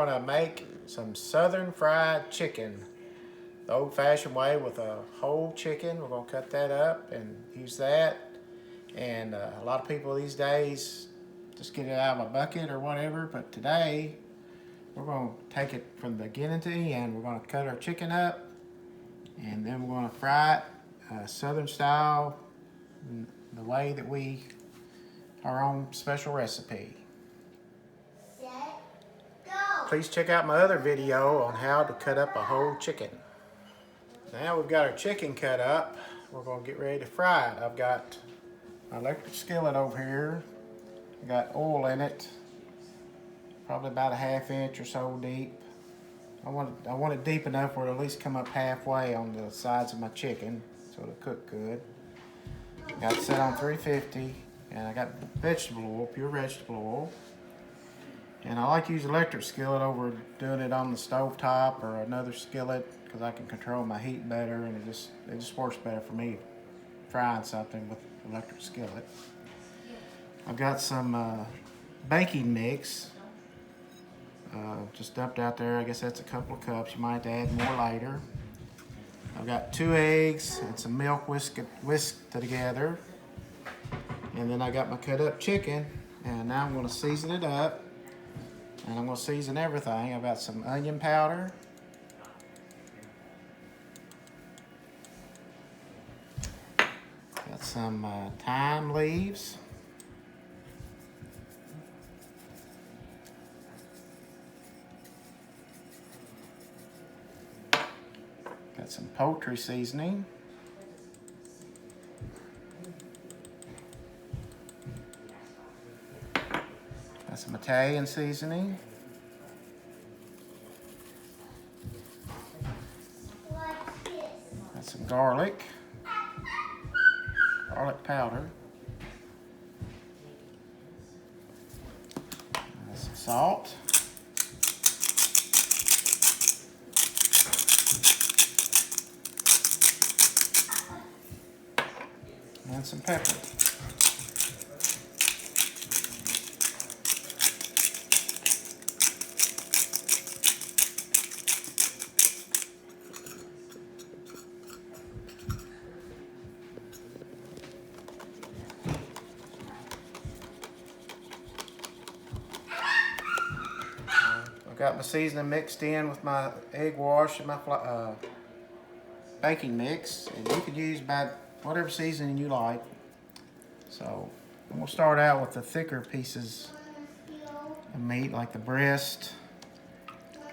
gonna make some southern fried chicken. The old-fashioned way with a whole chicken. We're gonna cut that up and use that. And a lot of people these days just get it out of a bucket or whatever, but today we're gonna take it from the beginning to the end. We're gonna cut our chicken up and then we're gonna fry it southern style, the way that we, our own special recipe. Set, go. Please check out my other video on how to cut up a whole chicken. Now we've got our chicken cut up, we're going to get ready to fry it. I've got my electric skillet over here. I got oil in it, probably about a half-inch or so deep. I want it deep enough where it'll at least come up halfway on the sides of my chicken so it'll cook good. Got it set on 350, and I got vegetable oil, pure vegetable oil. And I like to use electric skillet over doing it on the stove top or another skillet, because I can control my heat better, and it just works better for me frying something with electric skillet. I've got some baking mix just dumped out there. I guess that's a couple of cups. You might add more later. I've got 2 eggs and some milk whisked together. And then I got my cut up chicken, and now I'm going to season it up. And I'm going to season everything. I've got some onion powder. Got some thyme leaves. Got some poultry seasoning. Got some Italian seasoning. Got some garlic powder. Some salt. And some pepper. Got my seasoning mixed in with my egg wash and my baking mix, and you can use about whatever seasoning you like. So I'm gonna start out with the thicker pieces of meat, like the breast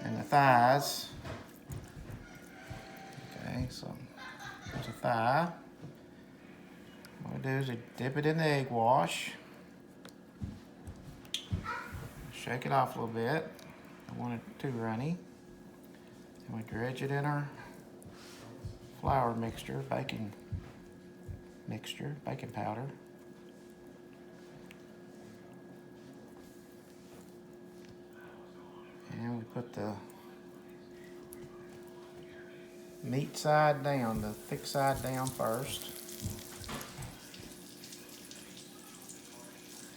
and the thighs. Okay, so there's a thigh. What I do is I dip it in the egg wash, shake it off a little bit. I want it too runny. And we dredge it in our flour mixture, baking powder. And we put the meat side down, the thick side down first.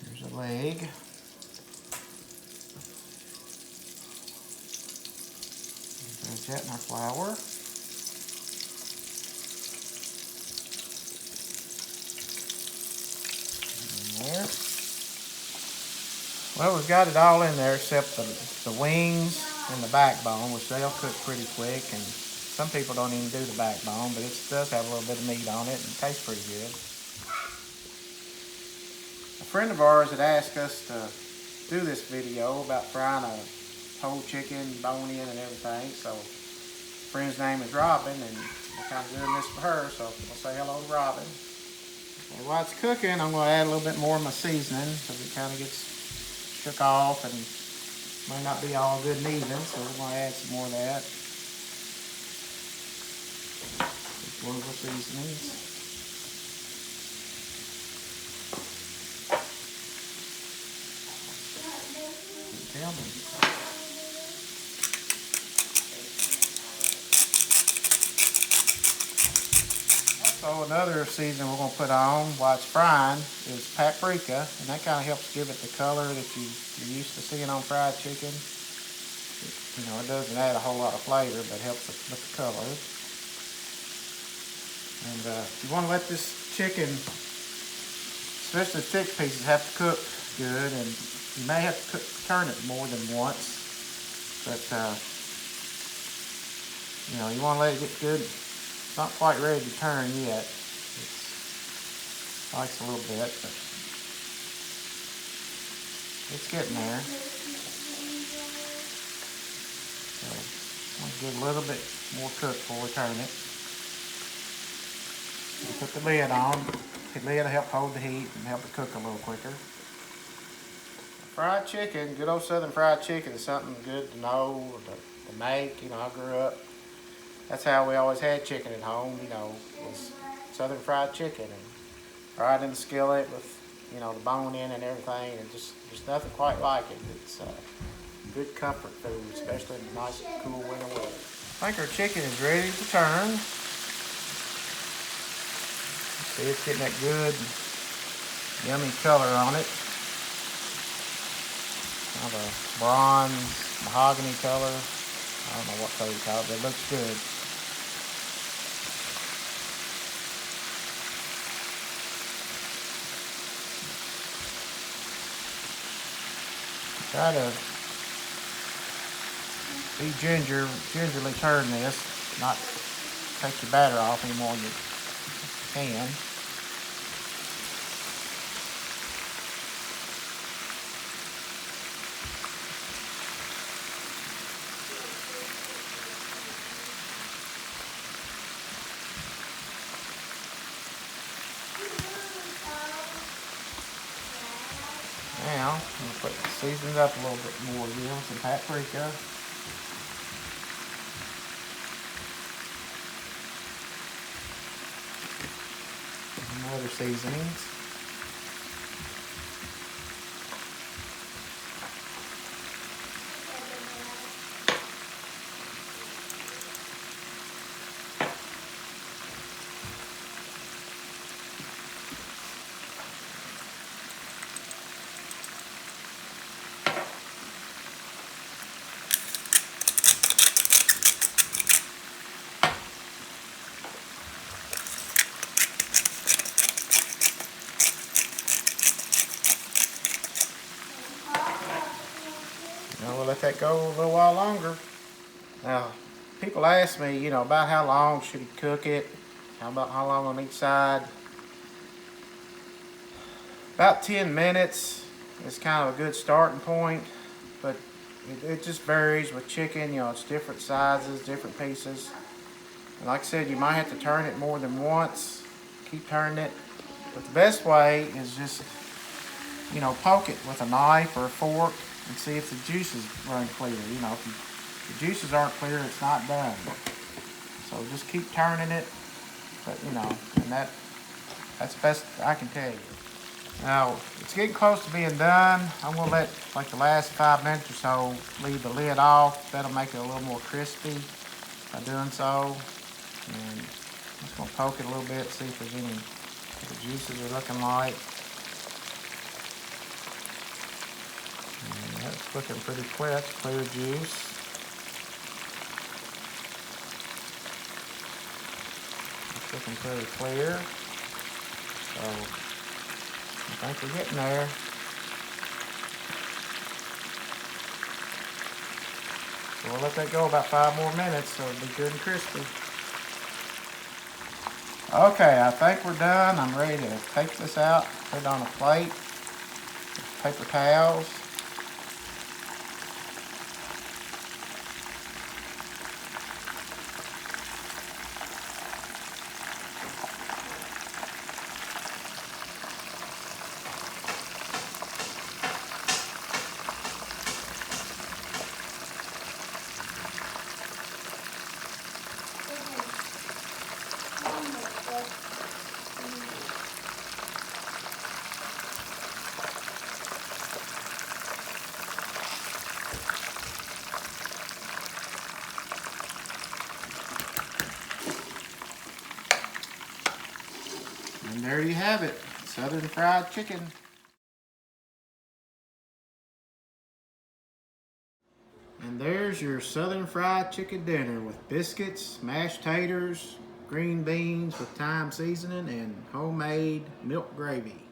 Here's a leg. Dredge that in our flour. There. Well, we've got it all in there except the wings and the backbone, which they'll cook pretty quick, and some people don't even do the backbone, but it does have a little bit of meat on it and it tastes pretty good. A friend of ours had asked us to do this video about frying a whole chicken, bone in and everything, so friend's name is Robin, and I'm kind of doing this for her, so we'll say hello to Robin. And while it's cooking, I'm going to add a little bit more of my seasoning because it kind of gets shook off and might not be all good and even, so we're going to add some more of that. One of the seasonings. Tell me. So another seasoning we're going to put on while it's frying is paprika, and that kind of helps give it the color that you're used to seeing on fried chicken. You know, it doesn't add a whole lot of flavor, but helps with the color. And you want to let this chicken, especially the thick pieces, have to cook good, and you may have to turn it more than once. But you know, you want to let it get good. It's not quite ready to turn yet. It likes a little bit, but it's getting there. So I'll give a little bit more cook before we turn it. You put the lid on. The lid will help hold the heat and help it cook a little quicker. Fried chicken, good old Southern fried chicken is something good to know, to make. You know, I grew up, that's how we always had chicken at home, you know, was Southern fried chicken, and fried in the skillet with, you know, the bone in and everything, and just nothing quite like it. It's good comfort food, especially in the nice cool winter weather. I think our chicken is ready to turn. See, it's getting that good, yummy color on it. Kind of a bronze, mahogany color. I don't know what color you call it, but it looks good. Try to be gingerly turn this, not take your batter off any more than you can. Now, I'm going to put the seasonings up a little bit more again, some paprika. And other seasonings. Now we'll let that go a little while longer. Now, people ask me, you know, about how long should you cook it, how long on each side. About 10 minutes is kind of a good starting point, but it just varies with chicken. You know, it's different sizes, different pieces. And like I said, you might have to turn it more than once. Keep turning it. But the best way is just, you know, poke it with a knife or a fork and see if the juices run clear. You know, if the juices aren't clear, it's not done. So just keep turning it. But, you know, and that's the best I can tell you. Now, it's getting close to being done. I'm going to let, like, the last 5 minutes or so, leave the lid off. That'll make it a little more crispy by doing so. And I'm just going to poke it a little bit, see if there's any, what the juices are looking like. And that's looking pretty quick, clear juice. It's looking pretty clear. So, I think we're getting there. So we'll let that go about 5 more minutes so it'll be good and crispy. Okay, I think we're done. I'm ready to take this out, put it on a plate, paper towels. And there you have it, Southern fried chicken. And there's here's your southern fried chicken dinner with biscuits, mashed taters, green beans with thyme seasoning, and homemade milk gravy.